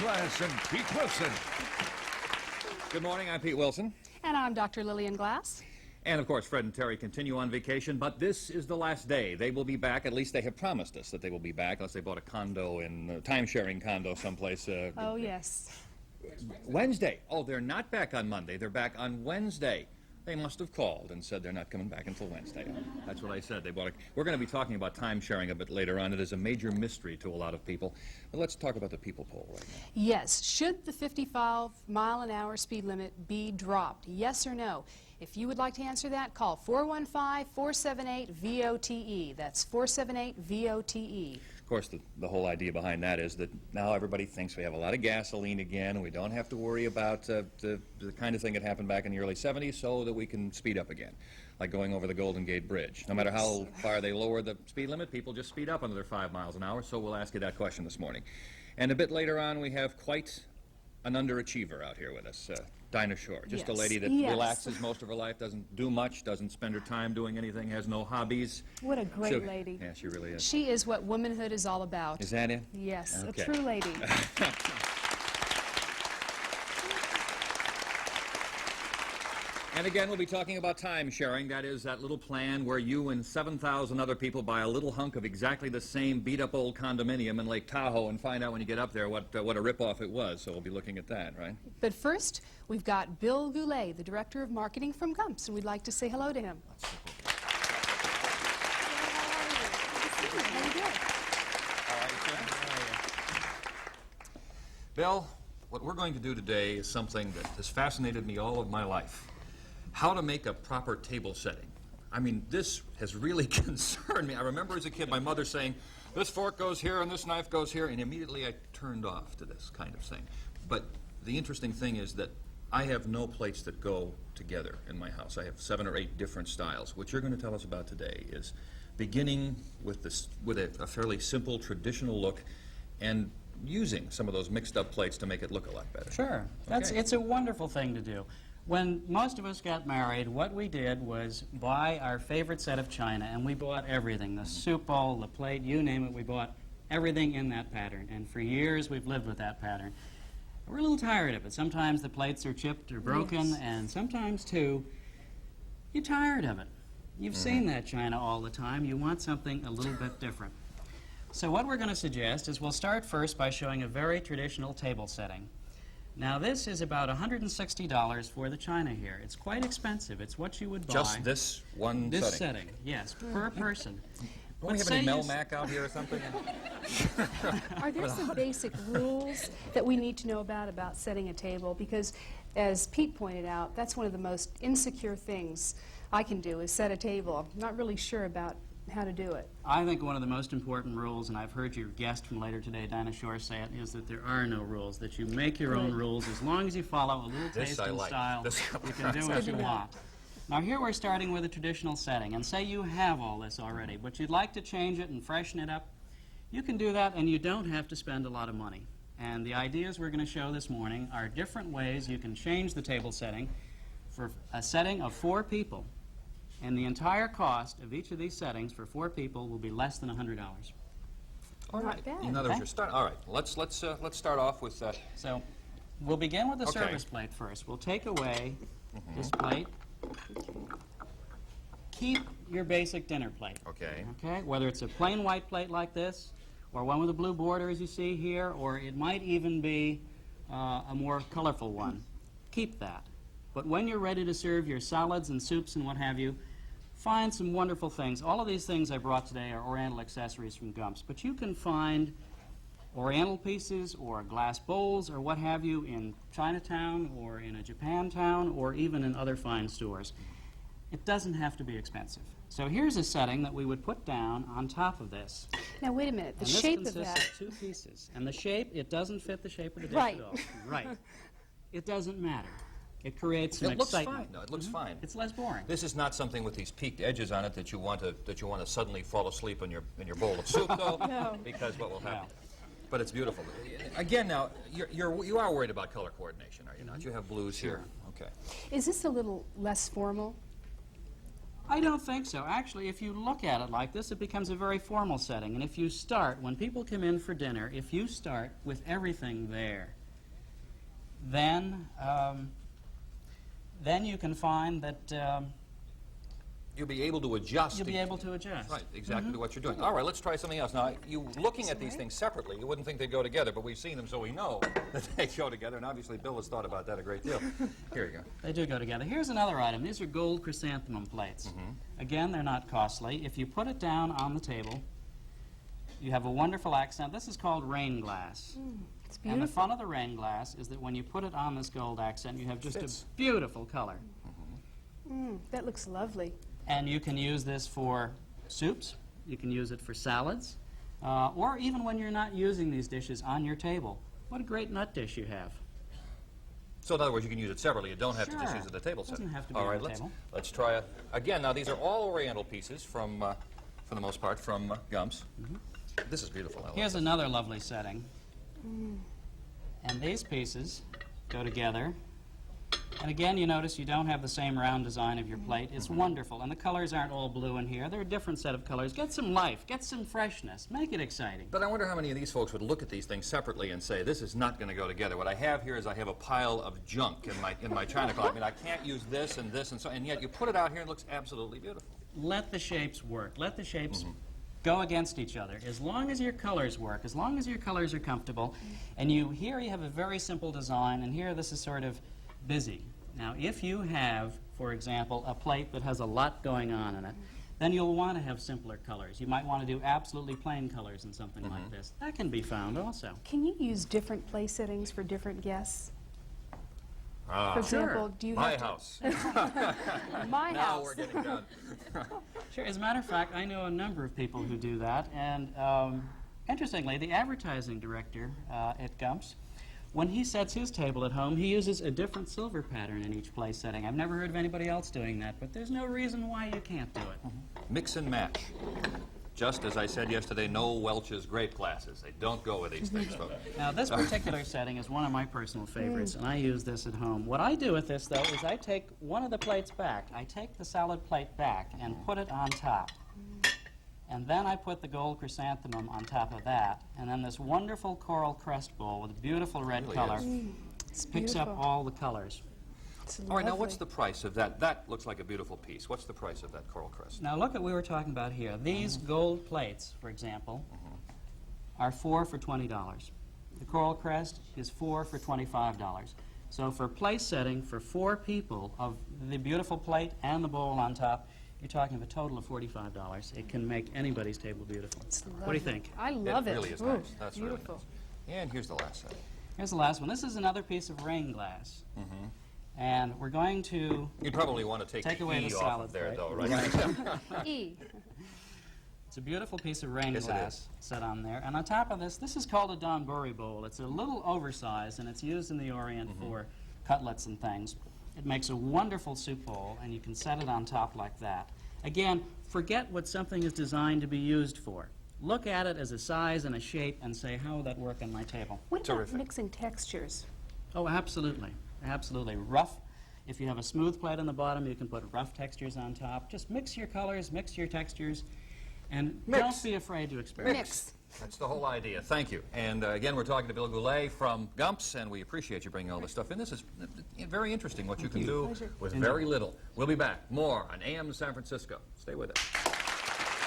Glass and Pete Wilson. Good morning, I'm Pete Wilson. And I'm Dr. Lillian Glass. And of course, Fred and Terry continue on vacation, but this is the last day. They will be back, at least they have promised us that they will be back, unless they bought a condo in time-sharing condo someplace. Oh, yes. Wednesday. Oh, they're not back on Monday, they're back on Wednesday. They must have called and said they're not coming back until Wednesday. That's what I said. We're going to be talking about time-sharing a bit later on. It is a major mystery to a lot of people. But let's talk about the people poll right now. Yes. Should the 55-mile-an-hour speed limit be dropped? Yes or no? If you would like to answer that, call 415-478-VOTE. That's 478-VOTE. Of course, the whole idea behind that is that now everybody thinks we have a lot of gasoline again, and we don't have to worry about the kind of thing that happened back in the early 70s, so that we can speed up again, like going over the Golden Gate Bridge. No matter how far they lower the speed limit, people just speed up another 5 miles an hour, so we'll ask you that question this morning. And a bit later on, we have quite an underachiever out here with us, Dinah Shore. Just a lady that relaxes most of her life, doesn't do much, doesn't spend her time doing anything, has no hobbies. What a great lady. Yeah, she really is. She is what womanhood is all about. Is that it? Yes, Okay. a true lady. And again, we'll be talking about time sharing. That is that little plan where you and 7,000 other people buy a little hunk of exactly the same beat-up old condominium in Lake Tahoe and find out when you get up there what a rip-off it was. So we'll be looking at that, right? But first, we've got Bill Goulet, the Director of Marketing from Gumps, and we'd like to say hello to him. Bill, what we're going to do today is something that has fascinated me all of my life. How to make a proper table setting. I mean, this has really concerned me. I remember as a kid my mother saying, this fork goes here and this knife goes here, and immediately I turned off to this kind of thing. But the interesting thing is that I have no plates that go together in my house. I have 7 or 8 different styles. What you're going to tell us about today is beginning with a fairly simple traditional look and using some of those mixed up plates to make it look a lot better. Sure. It's a wonderful thing to do. When most of us got married, what we did was buy our favorite set of china, and we bought everything, the soup bowl, the plate, you name it, we bought everything in that pattern. And for years we've lived with that pattern. We're a little tired of it. Sometimes the plates are chipped or broken, and sometimes too, you're tired of it. You've seen that china all the time. You want something a little bit different. So what we're going to suggest is we'll start first by showing a very traditional table setting. Now this is about $160 for the china here. It's quite expensive. It's what you would buy. Just this one this setting? setting, yes, per person. Don't we have any Melmac out here or something? Are there some basic rules that we need to know about setting a table? Because, as Pete pointed out, that's one of the most insecure things I can do is set a table. I'm not really sure about how to do it. I think one of the most important rules, and I've heard your guest from later today, Dinah Shore, say it, is that there are no rules, that you make your own rules as long as you follow a little taste and style. You can do what you want. Now here we're starting with a traditional setting, and say you have all this already, but you'd like to change it and freshen it up. You can do that, and you don't have to spend a lot of money. And the ideas we're going to show this morning are different ways you can change the table setting for a setting of 4 people. And the entire cost of each of these settings for 4 people will be less than $100. All right. In other words, all right. Let's start off with So we'll begin with the service plate first. We'll take away this plate. Keep your basic dinner plate. Okay. Okay. Whether it's a plain white plate like this, or one with a blue border as you see here, or it might even be a more colorful one. Keep that. But when you're ready to serve your salads and soups and what have you, find some wonderful things. All of these things I brought today are Oriental accessories from Gumps, but you can find Oriental pieces or glass bowls or what have you in Chinatown or in a Japantown or even in other fine stores. It doesn't have to be expensive. So here's a setting that we would put down on top of this. Now wait a minute, the And shape of this that. consists of 2 pieces. And the shape, it doesn't fit the shape of the dish Right. at all. Right. It doesn't matter. It creates some It looks excitement. fine. No, it looks fine. It's less boring. This is not something with these peaked edges on it that you want to suddenly fall asleep in your bowl of soup, though, No. because what will happen? No. But it's beautiful. Again, now you are worried about color coordination, are you not? You have blues here. Okay. Is this a little less formal? I don't think so. Actually, if you look at it like this, it becomes a very formal setting. And if you start, when people come in for dinner, if you start with everything there, then you can find that You'll be able to adjust. you'll be able to adjust. Right, exactly to what you're doing. All right, let's try something else. Now, you looking at these things separately, you wouldn't think they'd go together, but we've seen them, so we know that they go together, and obviously Bill has thought about that a great deal. Here you go. They do go together. Here's another item. These are gold chrysanthemum plates. Again, they're not costly. If you put it down on the table, you have a wonderful accent. This is called rain glass. It's And the beautiful. fun of the rain glass is that when you put it on this gold accent, you have just Fits. a beautiful color. That looks lovely. And you can use this for soups, you can use it for salads, or even when you're not using these dishes on your table. What a great nut dish you have. So in other words, you can use it separately. You don't have to just Sure. use it at the table Doesn't setting. have to be All on right, the let's table. let's try it again. Now these are all Oriental pieces from, for the most part, from Gumps. This is beautiful. I love Here's it. another lovely setting. And these pieces go together. And again, you notice you don't have the same round design of your plate. It's wonderful. And the colors aren't all blue in here. They're a different set of colors. Get some life. Get some freshness. Make it exciting. But I wonder how many of these folks would look at these things separately and say, this is not going to go together. What I have here is I have a pile of junk in my china closet. I mean, I can't use this and so, and yet you put it out here and it looks absolutely beautiful. Let the shapes work. Let the shapes go against each other. As long as your colors work, as long as your colors are comfortable, and here you have a very simple design, and here this is sort of busy. Now, if you have, for example, a plate that has a lot going on in it, then you'll want to have simpler colors. You might want to do absolutely plain colors in something like this. That can be found also. Can you use different place settings for different guests? Ah, For example, do you my have to... house. My Now house. we're getting done. Sure. As a matter of fact, I know a number of people who do that. And interestingly, the advertising director at Gumps, when he sets his table at home, he uses a different silver pattern in each place setting. I've never heard of anybody else doing that, but there's no reason why you can't do it. Mix and match. Just as I said yesterday, no Welch's grape glasses. They don't go with these things, folks. Now, this particular setting is one of my personal favorites, and I use this at home. What I do with this, though, is I take one of the plates back. I take the salad plate back and put it on top. And then I put the gold chrysanthemum on top of that, and then this wonderful coral crest bowl with a beautiful red Really color is. It's picks up beautiful. all the colors. It's All right, now lovely. what's the price of that? That looks like a beautiful piece. What's the price of that coral crest? Now look at what we were talking about here. These gold plates, for example, are 4 for $20. The coral crest is 4 for $25. So for place setting for 4 people of the beautiful plate and the bowl on top, you're talking of a total of $45. It can make anybody's table beautiful. It's What do you lovely. think? I love it. really is Ooh, nice. That's really beautiful. nice. And here's the last set. Here's the last one. This is another piece of rain glass. And we're going to You'd probably want to Take the away E the off salad of there, plate. though, right? E. It's a beautiful piece of rain Yes, it glass set on there. And on top of this is called a donburi bowl. It's a little oversized, and it's used in the Orient for cutlets and things. It makes a wonderful soup bowl, and you can set it on top like that. Again, forget what something is designed to be used for. Look at it as a size and a shape and say, how would that work on my table? What about Terrific. mixing textures? Oh, absolutely. Absolutely. Rough. If you have a smooth plate on the bottom, you can put rough textures on top. Just mix your colors, mix your textures, and Mix. don't be afraid to experiment. Mix. That's the whole idea. Thank you. And again, we're talking to Bill Goulet from Gumps, and we appreciate you bringing all this stuff in. This is very interesting what you can do Pleasure. with very little. We'll be back. More on AM San Francisco. Stay with us.